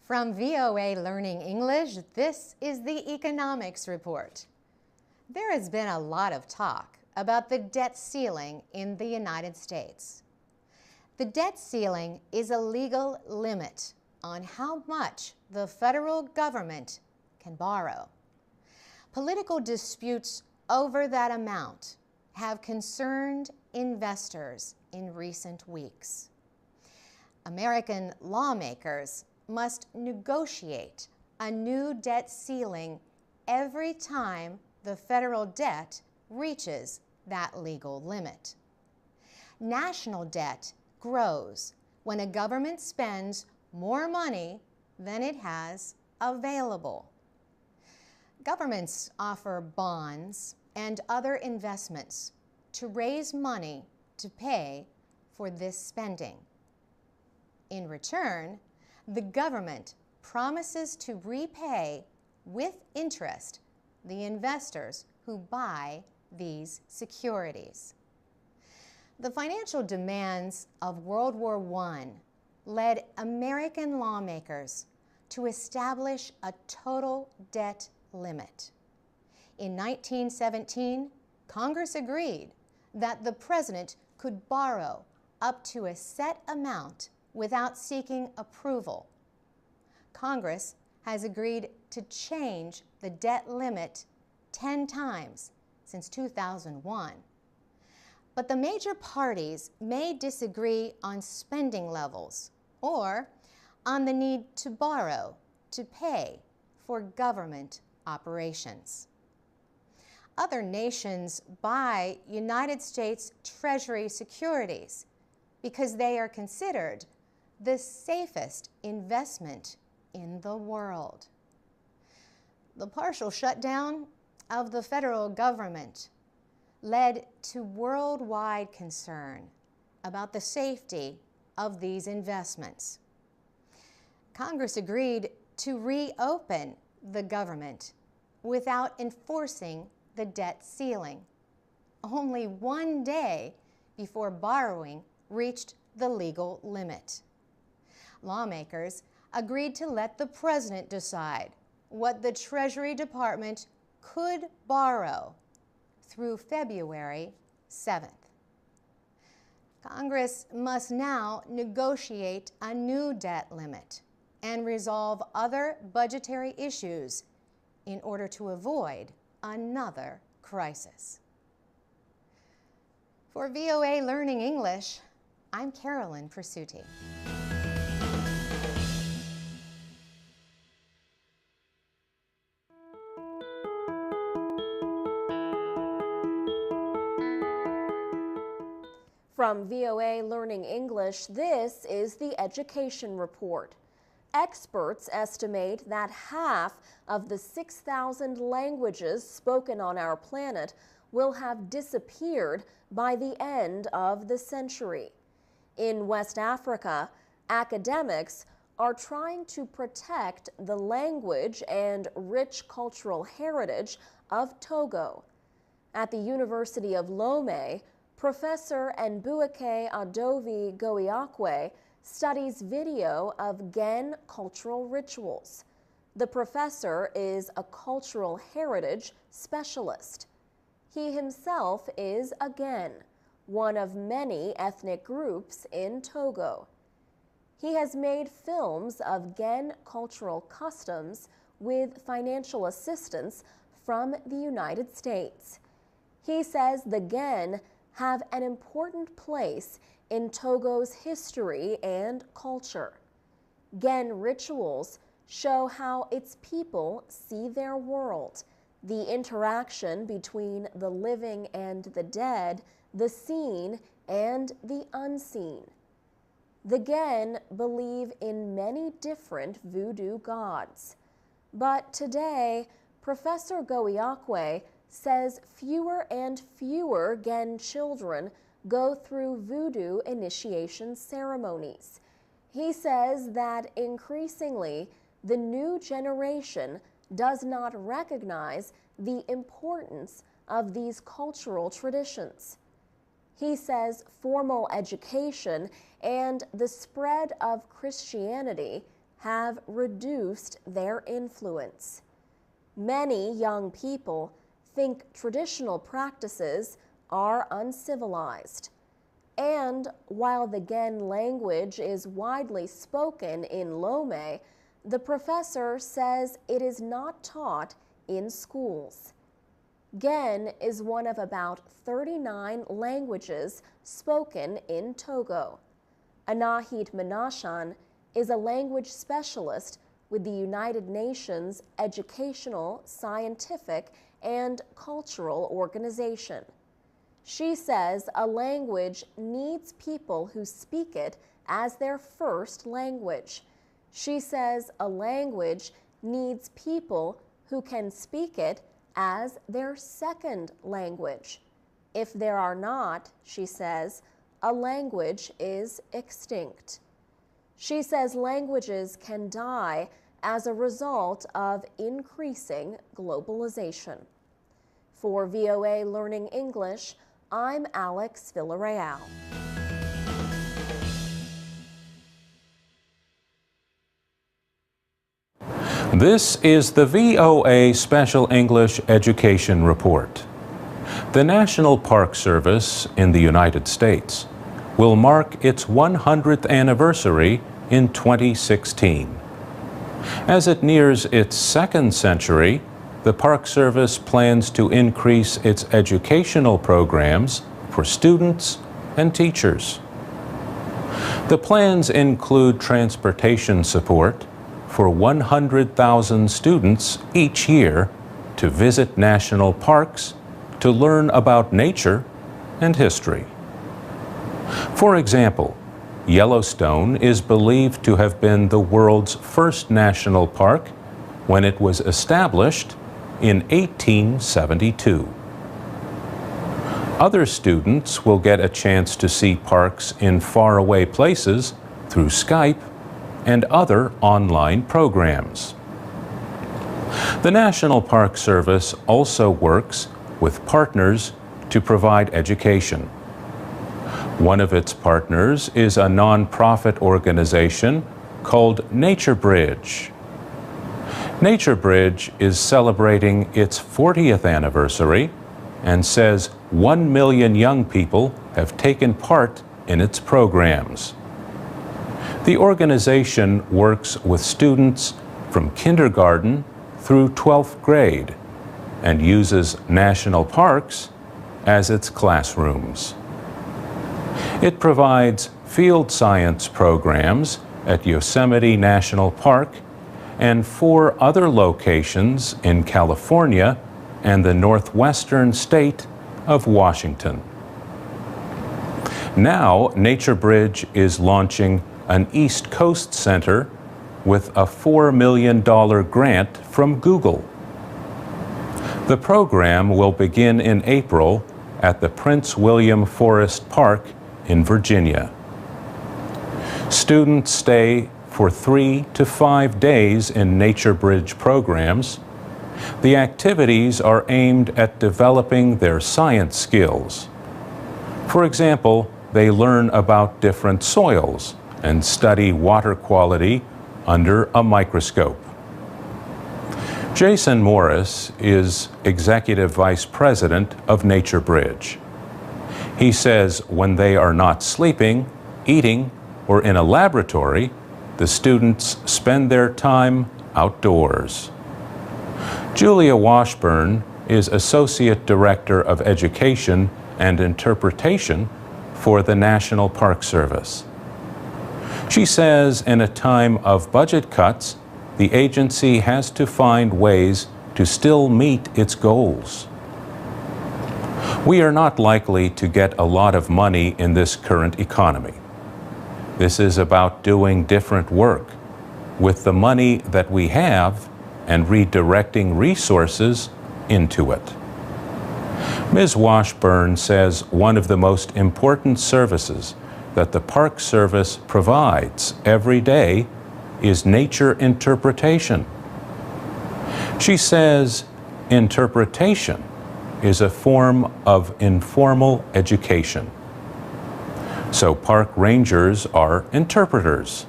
From VOA Learning English, this is the Economics Report. There has been a lot of talk about the debt ceiling in the United States. The debt ceiling is a legal limit on how much the federal government can borrow. Political disputes over that amount have concerned investors in recent weeks. American lawmakers must negotiate a new debt ceiling every time the federal debt reaches that legal limit. National debt grows when a government spends more money than it has available. Governments offer bonds and other investments to raise money to pay for this spending. In return, the government promises to repay with interest the investors who buy these securities. The financial demands of World War I led American lawmakers to establish a total debt limit. In 1917, Congress agreed that the president could borrow up to a set amount without seeking approval. Congress has agreed to change the debt limit 10 times since 2001. But the major parties may disagree on spending levels or on the need to borrow to pay for government operations. Other nations buy United States Treasury securities because they are considered the safest investment in the world. The partial shutdown of the federal government led to worldwide concern about the safety of these investments. Congress agreed to reopen the government without enforcing the debt ceiling, only one day before borrowing reached the legal limit. Lawmakers agreed to let the president decide what the Treasury Department could borrow through February 7th. Congress must now negotiate a new debt limit and resolve other budgetary issues in order to avoid another crisis. For VOA Learning English, I'm Carolyn Presutti. From VOA Learning English, this is the Education Report. Experts estimate that half of the 6,000 languages spoken on our planet will have disappeared by the end of the century. In West Africa, academics are trying to protect the language and rich cultural heritage of Togo. At the University of Lomé, Professor Nbuike Adovi Goiakwe studies video of Gen cultural rituals. The professor is a cultural heritage specialist. He himself is a Gen, one of many ethnic groups in Togo. He has made films of Gen cultural customs with financial assistance from the United States. He says the Gen have an important place in Togo's history and culture. Gen rituals show how its people see their world, the interaction between the living and the dead, the seen and the unseen. The Gen believe in many different voodoo gods. But today, Professor Goiakwe says fewer and fewer Gen children go through voodoo initiation ceremonies. He says that increasingly the new generation does not recognize the importance of these cultural traditions. He says formal education and the spread of Christianity have reduced their influence. Many young people think traditional practices are uncivilized. And while the Gen language is widely spoken in Lomé, the professor says it is not taught in schools. Gen is one of about 39 languages spoken in Togo. Anahit Menachan is a language specialist with the United Nations Educational, Scientific, and Cultural Organization. She says a language needs people who speak it as their first language. She says a language needs people who can speak it as their second language. If there are not, she says, a language is extinct. She says languages can die as a result of increasing globalization. For VOA Learning English, I'm Alex Villarreal. This is the VOA Special English Education Report. The National Park Service in the United States will mark its 100th anniversary in 2016. As it nears its second century, the Park Service plans to increase its educational programs for students and teachers. The plans include transportation support for 100,000 students each year to visit national parks to learn about nature and history. For example, Yellowstone is believed to have been the world's first national park when it was established in 1872. Other students will get a chance to see parks in faraway places through Skype and other online programs. The National Park Service also works with partners to provide education. One of its partners is a nonprofit organization called NatureBridge. NatureBridge is celebrating its 40th anniversary and says 1 million young people have taken part in its programs. The organization works with students from kindergarten through 12th grade and uses national parks as its classrooms. It provides field science programs at Yosemite National Park and 4 other locations in California and the northwestern state of Washington. Now, NatureBridge is launching an East Coast Center with a $4 million grant from Google. The program will begin in April at the Prince William Forest Park in Virginia. Students stay for 3 to 5 days in NatureBridge programs. The activities are aimed at developing their science skills. For example, they learn about different soils and study water quality under a microscope. Jason Morris is Executive Vice President of NatureBridge. He says when they are not sleeping, eating, or in a laboratory, the students spend their time outdoors. Julia Washburn is Associate Director of Education and Interpretation for the National Park Service. She says in a time of budget cuts, the agency has to find ways to still meet its goals. We are not likely to get a lot of money in this current economy. This is about doing different work with the money that we have and redirecting resources into it. Ms. Washburn says one of the most important services that the Park Service provides every day is nature interpretation. She says interpretation is a form of informal education. So park rangers are interpreters.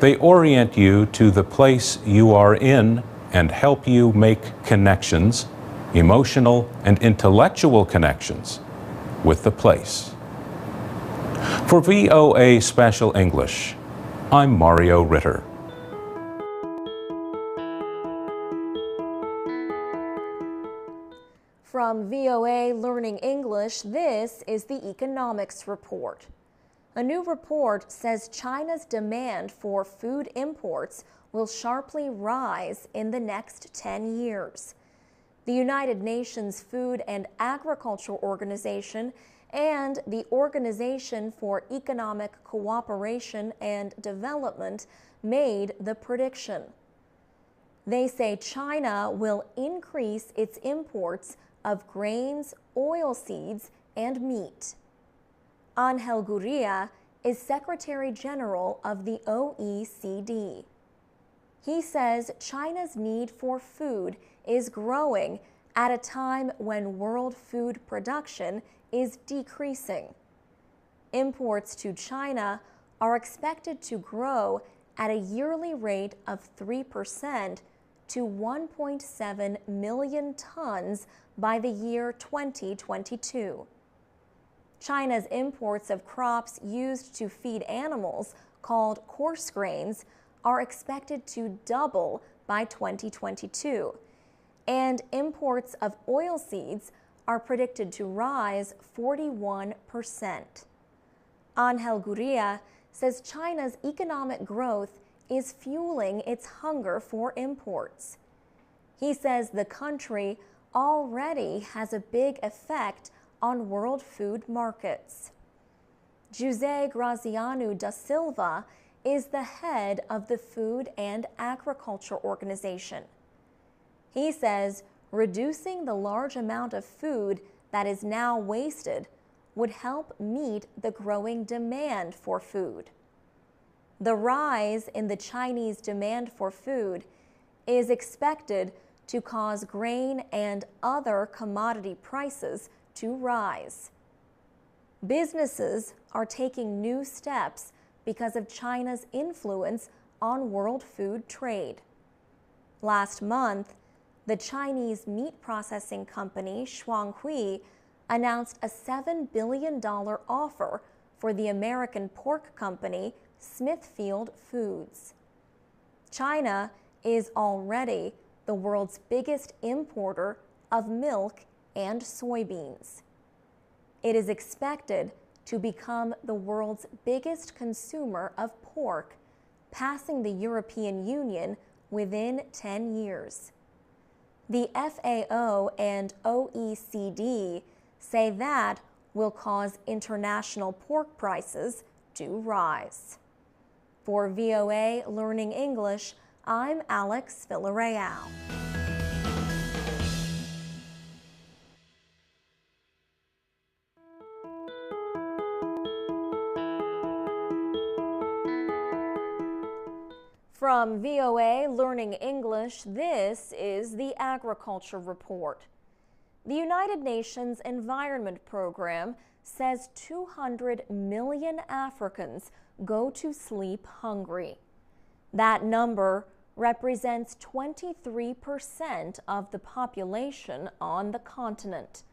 They orient you to the place you are in and help you make connections, emotional and intellectual connections, with the place. For VOA Special English, I'm Mario Ritter. From VOA Learning English, this is the Economics Report. A new report says China's demand for food imports will sharply rise in the next 10 years. The United Nations Food and Agriculture Organization and the Organization for Economic Cooperation and Development made the prediction. They say China will increase its imports of grains, oilseeds, and meat. Angel Gurria is Secretary General of the OECD. He says China's need for food is growing at a time when world food production is decreasing. Imports to China are expected to grow at a yearly rate of 3% to 1.7 million tons by the year 2022. China's imports of crops used to feed animals, called coarse grains, are expected to double by 2022, and imports of oilseeds are predicted to rise 41%. Angel Gurria says China's economic growth is fueling its hunger for imports. He says the country already has a big effect on world food markets. José Graziano da Silva is the head of the Food and Agriculture Organization. He says reducing the large amount of food that is now wasted would help meet the growing demand for food. The rise in the Chinese demand for food is expected to cause grain and other commodity prices to rise. Businesses are taking new steps because of China's influence on world food trade. Last month, the Chinese meat processing company Shuanghui announced a $7 billion offer for the American pork company Smithfield Foods. China is already the world's biggest importer of milk and soybeans. It is expected to become the world's biggest consumer of pork, passing the European Union within 10 years. The FAO and OECD say that will cause international pork prices to rise. For VOA Learning English, I'm Alex Villarreal. From VOA Learning English, this is the Agriculture Report. The United Nations Environment Program says 200 million Africans go to sleep hungry. That number represents 23% of the population on the continent.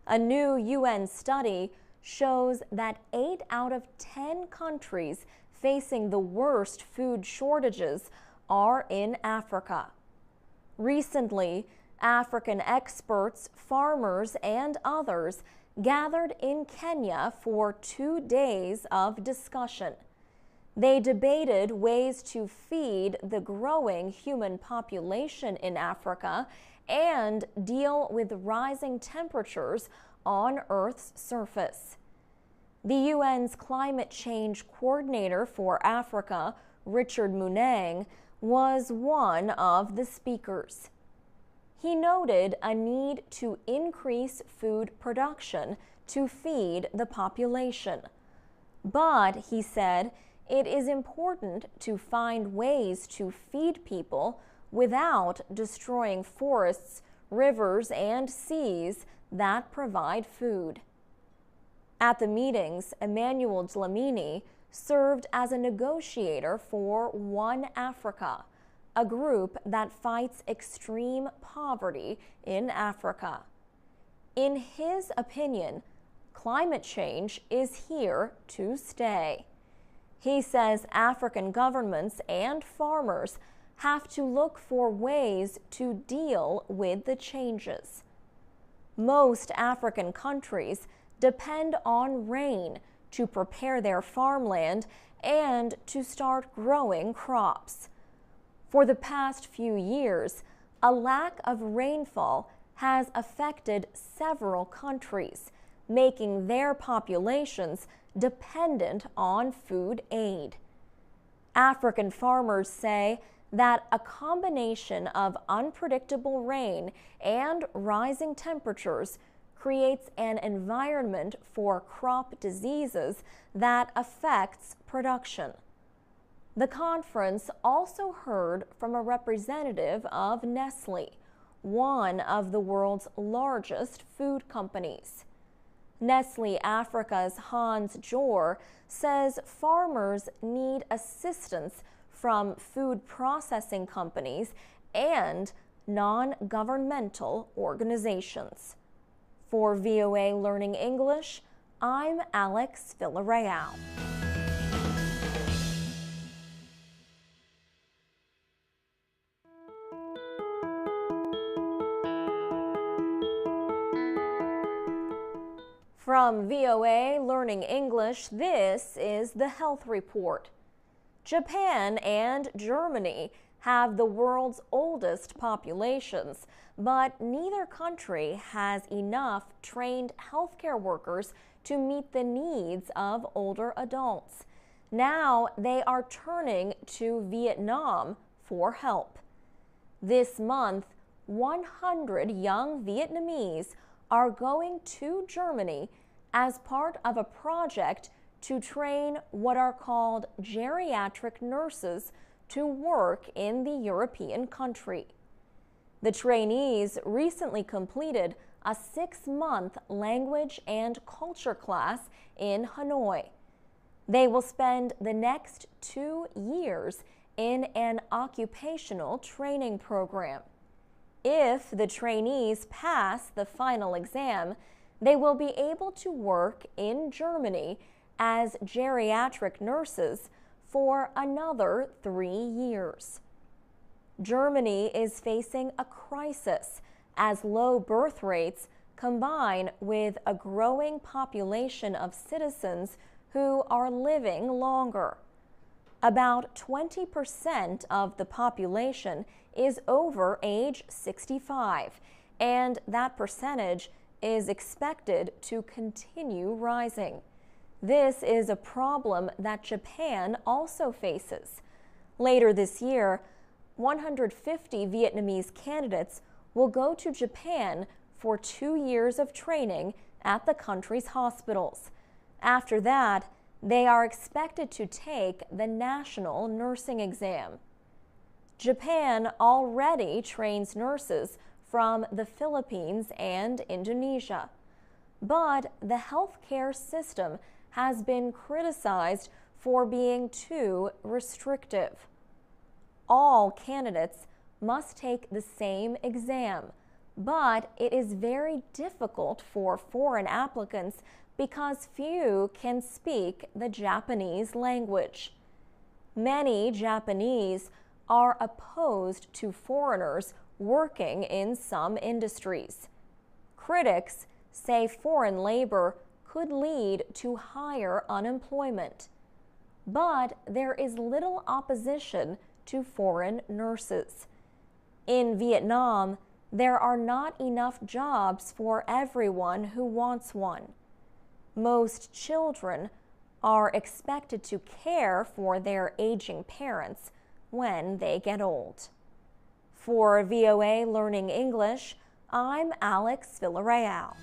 A new UN study shows that 8 out of 10 countries facing the worst food shortages are in Africa. Recently, African experts, farmers, and others gathered in Kenya for 2 days of discussion. They debated ways to feed the growing human population in Africa and deal with rising temperatures on Earth's surface. The UN's climate change coordinator for Africa, Richard Munang, was one of the speakers. He noted a need to increase food production to feed the population. But, he said, it is important to find ways to feed people without destroying forests, rivers, and seas that provide food. At the meetings, Emmanuel Dlamini served as a negotiator for One Africa, a group that fights extreme poverty in Africa. In his opinion, climate change is here to stay. He says African governments and farmers have to look for ways to deal with the changes. Most African countries depend on rain to prepare their farmland and to start growing crops. For the past few years, a lack of rainfall has affected several countries, making their populations dependent on food aid. African farmers say that a combination of unpredictable rain and rising temperatures creates an environment for crop diseases that affects production. The conference also heard from a representative of Nestle, one of the world's largest food companies. Nestle Africa's Hans Jor says farmers need assistance from food processing companies and non-governmental organizations. For VOA Learning English, I'm Alex Villarreal. From VOA Learning English, this is the Health Report. Japan and Germany have the world's oldest populations, but neither country has enough trained healthcare workers to meet the needs of older adults. Now they are turning to Vietnam for help. This month, 100 young Vietnamese are going to Germany as part of a project to train what are called geriatric nurses to work in the European country. The trainees recently completed a 6-month language and culture class in Hanoi. They will spend the next 2 years in an occupational training program. If the trainees pass the final exam, they will be able to work in Germany as geriatric nurses for another 3 years. Germany is facing a crisis as low birth rates combine with a growing population of citizens who are living longer. About 20% of the population is over age 65, and that percentage is expected to continue rising. This is a problem that Japan also faces. Later this year, 150 Vietnamese candidates will go to Japan for 2 years of training at the country's hospitals. After that, they are expected to take the national nursing exam. Japan already trains nurses from the Philippines and Indonesia, but the healthcare system has been criticized for being too restrictive. All candidates must take the same exam, but it is very difficult for foreign applicants because few can speak the Japanese language. Many Japanese are opposed to foreigners working in some industries. Critics say foreign labor could lead to higher unemployment. But there is little opposition to foreign nurses. In Vietnam, there are not enough jobs for everyone who wants one. Most children are expected to care for their aging parents when they get old. For VOA Learning English, I'm Alex Villarreal.